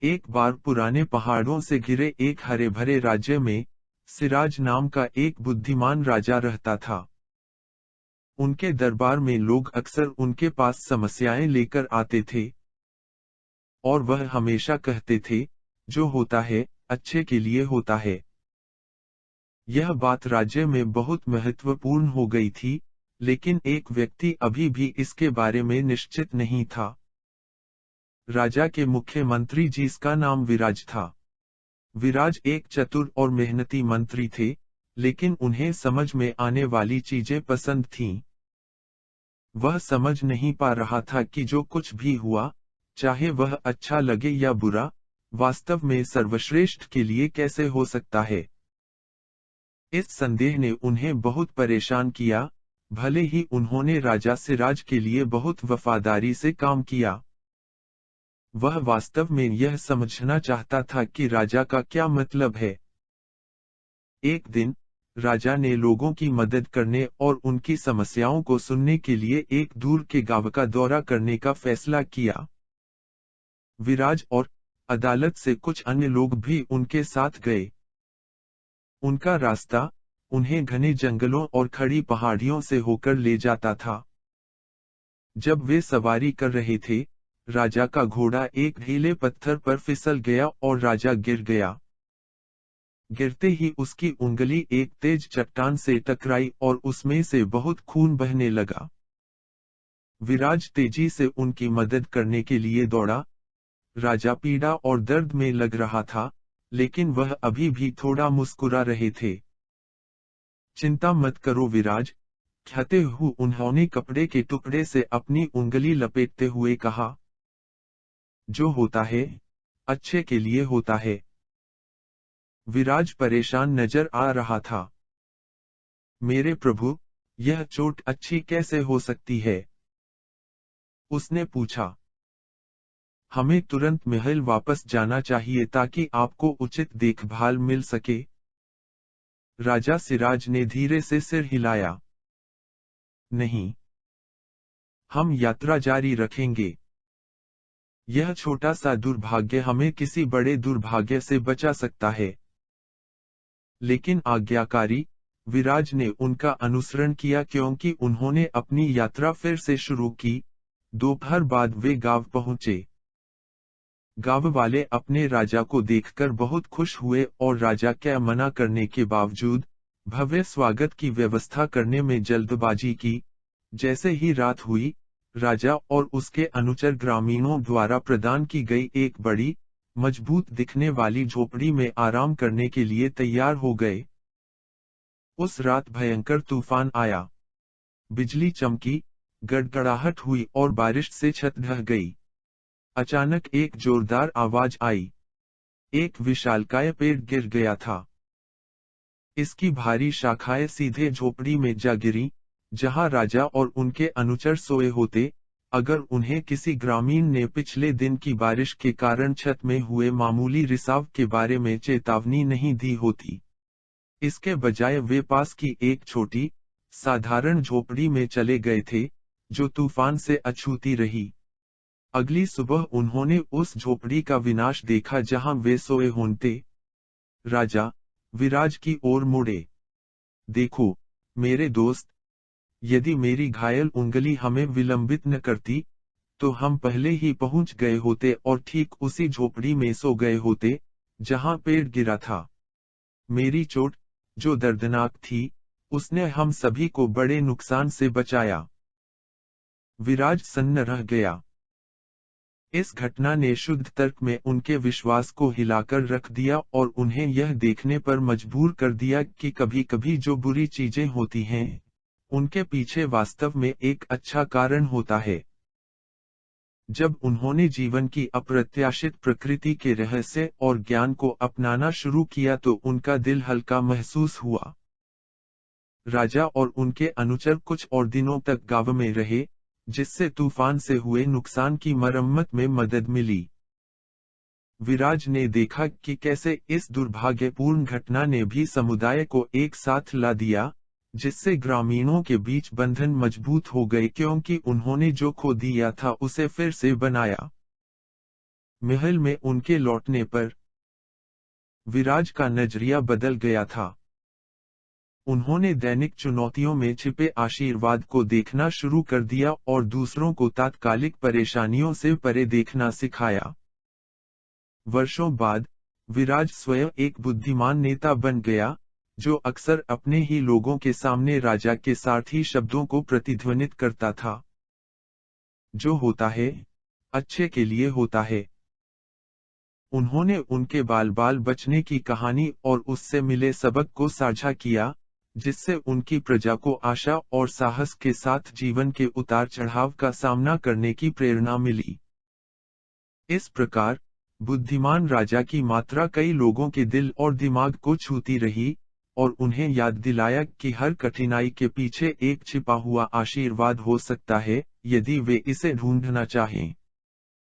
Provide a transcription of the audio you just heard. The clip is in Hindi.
एक बार पुराने पहाड़ों से घिरे एक हरे भरे राज्य में सिराज नाम का एक बुद्धिमान राजा रहता था। उनके दरबार में लोग अक्सर उनके पास समस्याएं लेकर आते थे और वह हमेशा कहते थे, जो होता है अच्छे के लिए होता है। यह बात राज्य में बहुत महत्वपूर्ण हो गई थी, लेकिन एक व्यक्ति अभी भी इसके बारे में निश्चित नहीं था। राजा के मुख्यमंत्री जिसका नाम विराज था। विराज एक चतुर और मेहनती मंत्री थे, लेकिन उन्हें समझ में आने वाली चीजें पसंद थीं। वह समझ नहीं पा रहा था कि जो कुछ भी हुआ, चाहे वह अच्छा लगे या बुरा, वास्तव में सर्वश्रेष्ठ के लिए कैसे हो सकता है। इस संदेह ने उन्हें बहुत परेशान किया, भले ही उन्होंने राजा सिराज के लिए बहुत वफादारी से काम किया। वह वास्तव में यह समझना चाहता था कि राजा का क्या मतलब है। एक दिन, राजा ने लोगों की मदद करने और उनकी समस्याओं को सुनने के लिए एक दूर के गांव का दौरा करने का फैसला किया। विराज और अदालत से कुछ अन्य लोग भी उनके साथ गए। उनका रास्ता उन्हें घने जंगलों और खड़ी पहाड़ियों से होकर ले जाता था। जब वे सवारी कर रहे थे, राजा का घोड़ा एक ढीले पत्थर पर फिसल गया और राजा गिर गया। गिरते ही उसकी उंगली एक तेज चट्टान से टकराई और उसमें से बहुत खून बहने लगा। विराज तेजी से उनकी मदद करने के लिए दौड़ा। राजा पीड़ा और दर्द में लग रहा था, लेकिन वह अभी भी थोड़ा मुस्कुरा रहे थे। चिंता मत करो विराज, कहते हुए उन्होंने कपड़े के टुकड़े से अपनी उंगली लपेटते हुए कहा। जो होता है अच्छे के लिए होता है। विराज परेशान नजर आ रहा था। मेरे प्रभु, यह चोट अच्छी कैसे हो सकती है? उसने पूछा। हमें तुरंत महल वापस जाना चाहिए ताकि आपको उचित देखभाल मिल सके। राजा सिराज ने धीरे से सिर हिलाया। नहीं, हम यात्रा जारी रखेंगे। यह छोटा सा दुर्भाग्य हमें किसी बड़े दुर्भाग्य से बचा सकता है। लेकिन आज्ञाकारी, विराज ने उनका अनुसरण किया क्योंकि उन्होंने अपनी यात्रा फिर से शुरू की। दोपहर बाद वे गांव पहुंचे। गांव वाले अपने राजा को देखकर बहुत खुश हुए और राजा के मना करने के बावजूद भव्य स्वागत की व्यवस्था करने में जल्दबाजी की। जैसे ही रात हुई, राजा और उसके अनुचर ग्रामीणों द्वारा प्रदान की गई एक बड़ी, मजबूत दिखने वाली झोपड़ी में आराम करने के लिए तैयार हो गए। उस रात भयंकर तूफान आया। बिजली चमकी, गड़गड़ाहट हुई और बारिश से छत ढह गई। अचानक एक जोरदार आवाज आई। एक विशालकाय पेड़ गिर गया था। इसकी भारी शाखाएं सीधे झोपड़ी में जा गिरी, जहां राजा और उनके अनुचर सोए होते, अगर उन्हें किसी ग्रामीण ने पिछले दिन की बारिश के कारण छत में हुए मामूली रिसाव के बारे में चेतावनी नहीं दी होती। इसके बजाय वे पास की एक छोटी, साधारण झोपड़ी में चले गए थे, जो तूफान से अछूती रही। अगली सुबह उन्होंने उस झोपड़ी का विनाश देखा जहां वे सोए होते। राजा विराज की ओर मुड़े। देखो, मेरे दोस्त, यदि मेरी घायल उंगली हमें विलंबित न करती, तो हम पहले ही पहुंच गए होते और ठीक उसी झोपड़ी में सो गए होते, जहां पेड़ गिरा था। मेरी चोट, जो दर्दनाक थी, उसने हम सभी को बड़े नुकसान से बचाया। विराज सन्न रह गया। इस घटना ने शुद्ध तर्क में उनके विश्वास को हिलाकर रख दिया और उन्हें यह देखने पर मजबूर कर दिया कि कभी-कभी जो बुरी चीजें होती हैं, उनके पीछे वास्तव में एक अच्छा कारण होता है। जब उन्होंने जीवन की अप्रत्याशित प्रकृति के रहस्य और ज्ञान को अपनाना शुरू किया तो उनका दिल हल्का महसूस हुआ। राजा और उनके अनुचर कुछ और दिनों तक गांव में रहे, जिससे तूफान से हुए नुकसान की मरम्मत में मदद मिली। विराज ने देखा कि कैसे इस दुर्भाग्यपूर्ण घटना ने भी समुदाय को एक साथ ला दिया, जिससे ग्रामीणों के बीच बंधन मजबूत हो गए क्योंकि उन्होंने जो खो दिया था उसे फिर से बनाया। महल में उनके लौटने पर विराज का नजरिया बदल गया था। उन्होंने दैनिक चुनौतियों में छिपे आशीर्वाद को देखना शुरू कर दिया और दूसरों को तात्कालिक परेशानियों से परे देखना सिखाया। वर्षों बाद विराज स्वयं एक बुद्धिमान नेता बन गया, जो अक्सर अपने ही लोगों के सामने राजा के सारथी शब्दों को प्रतिध्वनित करता था। जो होता है, अच्छे के लिए होता है। उन्होंने उनके बाल बाल बचने की कहानी और उससे मिले सबक को साझा किया, जिससे उनकी प्रजा को आशा और साहस के साथ जीवन के उतार चढ़ाव का सामना करने की प्रेरणा मिली। इस प्रकार बुद्धिमान राजा की मात्रा कई लोगों के दिल और दिमाग को छूती रही, और उन्हें याद दिलाया कि हर कठिनाई के पीछे एक छिपा हुआ आशीर्वाद हो सकता है, यदि वे इसे ढूंढना चाहें।